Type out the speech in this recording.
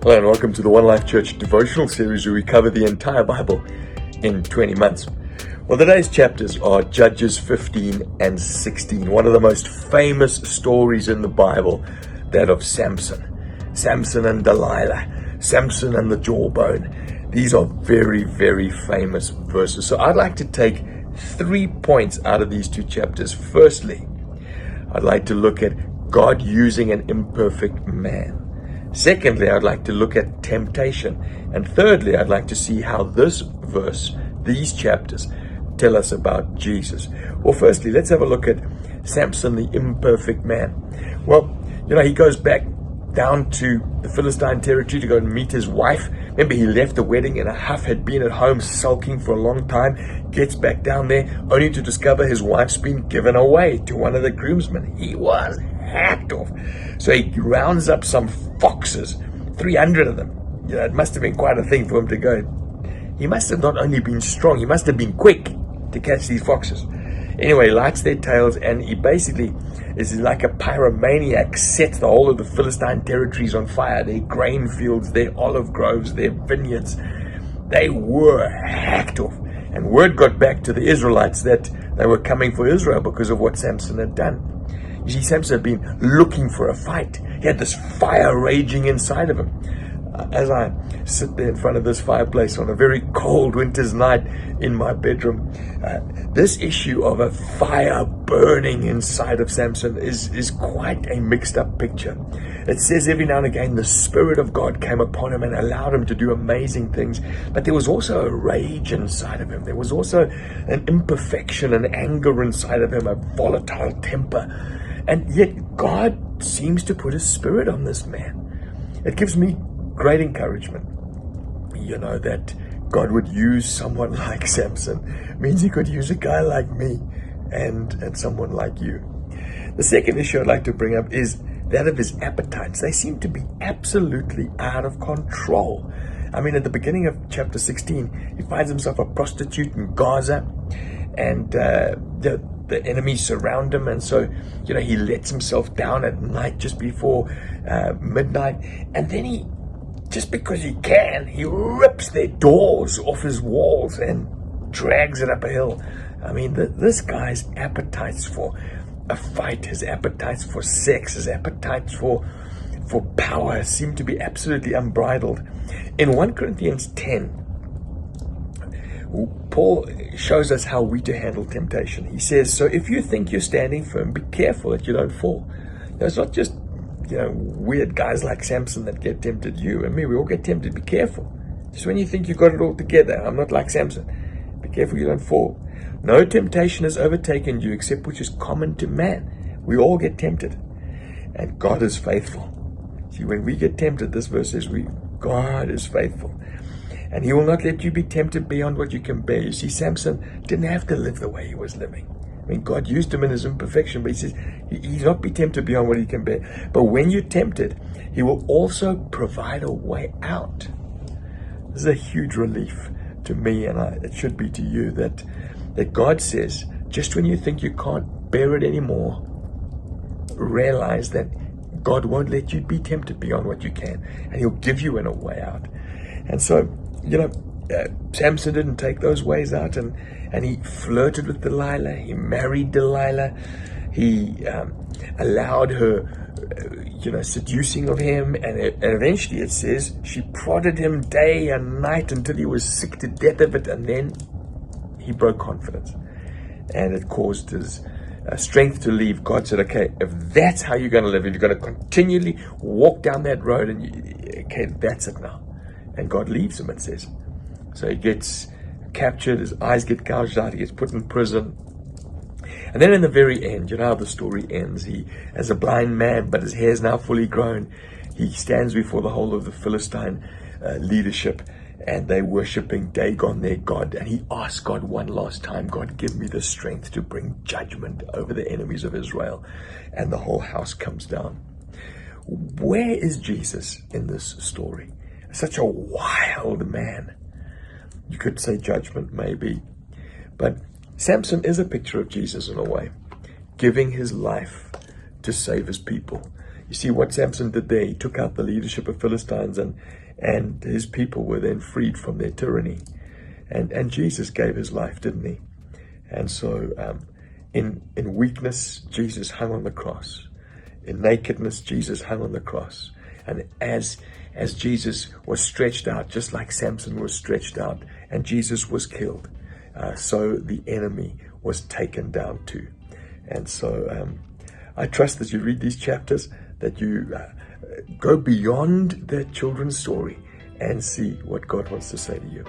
Hello and welcome to the One Life Church devotional series where we cover the entire Bible in 20 months. Well, today's chapters are Judges 15 and 16, one of the most famous stories in the Bible, that of Samson. Samson and Delilah, Samson and the jawbone. These are very, very famous verses. So I'd like to take 3 points out of these two chapters. Firstly, I'd like to look at God using an imperfect man. Secondly, I'd like to look at temptation. And thirdly, I'd like to see how this verse, these chapters, tell us about Jesus. Well, firstly, let's have a look at Samson, the imperfect man. Well, he goes back down to the Philistine territory to go and meet his wife. Remember, he left the wedding in a huff, had been at home sulking for a long time, gets back down there only to discover his wife's been given away to one of the groomsmen. He was hacked off. So he rounds up some foxes, 300 of them. It must have been quite a thing for him to go. He must have not only been strong, he must have been quick to catch these foxes. Anyway, lights their tails, and he basically is like a pyromaniac, sets the whole of the Philistine territories on fire. Their grain fields, their olive groves, their vineyards. They were hacked off. And word got back to the Israelites that they were coming for Israel because of what Samson had done. You see, Samson had been looking for a fight. He had this fire raging inside of him. As I sit there in front of this fireplace on a very cold winter's night in my bedroom, this issue of a fire burning inside of Samson is quite a mixed up picture. It says every now and again the Spirit of God came upon him and allowed him to do amazing things, but there was also a rage inside of him. There was also an imperfection and anger inside of him, a volatile temper. And yet God seems to put His Spirit on this man. It gives me great encouragement, that God would use someone like Samson. It means He could use a guy like me and someone like you. The second issue I'd like to bring up is that of his appetites. They seem to be absolutely out of control. I mean, at the beginning of chapter 16, he finds himself a prostitute in Gaza, and the enemies surround him, and so he lets himself down at night just before midnight, and then he, just because he can, he rips their doors off his walls and drags it up a hill. I mean, this guy's appetites for a fight, his appetites for sex, his appetites for power seem to be absolutely unbridled. In 1 Corinthians 10, Paul shows us how we to handle temptation. He says, so if you think you're standing firm, be careful that you don't fall. It's not just weird guys like Samson that get tempted. You and me, we all get tempted. Be careful. Just when you think you've got it all together, I'm not like Samson. Be careful you don't fall. No temptation has overtaken you except which is common to man. We all get tempted. And God is faithful. See, when we get tempted, this verse says God is faithful. And He will not let you be tempted beyond what you can bear. You see, Samson didn't have to live the way he was living. I mean, God used him in his imperfection, but He says He's not be tempted beyond what he can bear. But when you're tempted, He will also provide a way out. This is a huge relief to me, and it should be to you, that God says, just when you think you can't bear it anymore, realize that God won't let you be tempted beyond what you can, and He'll give you a way out. And so, Samson didn't take those ways out, and he flirted with Delilah. He married Delilah. He allowed her, seducing of him, and eventually it says she prodded him day and night until he was sick to death of it, and then he broke confidence, and it caused his strength to leave. God said, okay, if that's how you're going to live, if you're going to continually walk down that road, okay, that's it now. And God leaves him, it says. So he gets captured, his eyes get gouged out, he gets put in prison. And then in the very end, you know how the story ends. He, as a blind man, but his hair is now fully grown, he stands before the whole of the Philistine leadership, and they're worshipping Dagon, their god. And he asks God one last time, God, give me the strength to bring judgment over the enemies of Israel. And the whole house comes down. Where is Jesus in this story? Such a wild man. You could say judgment, maybe. But Samson is a picture of Jesus in a way, giving his life to save his people, You see what Samson did there. He took out the leadership of Philistines, and his people were then freed from their tyranny. And Jesus gave his life, didn't he? And so in weakness, Jesus hung on the cross. In nakedness, Jesus hung on the cross. And as Jesus was stretched out, just like Samson was stretched out, and Jesus was killed, so the enemy was taken down too. And so I trust that you read these chapters, that you go beyond that children's story and see what God wants to say to you.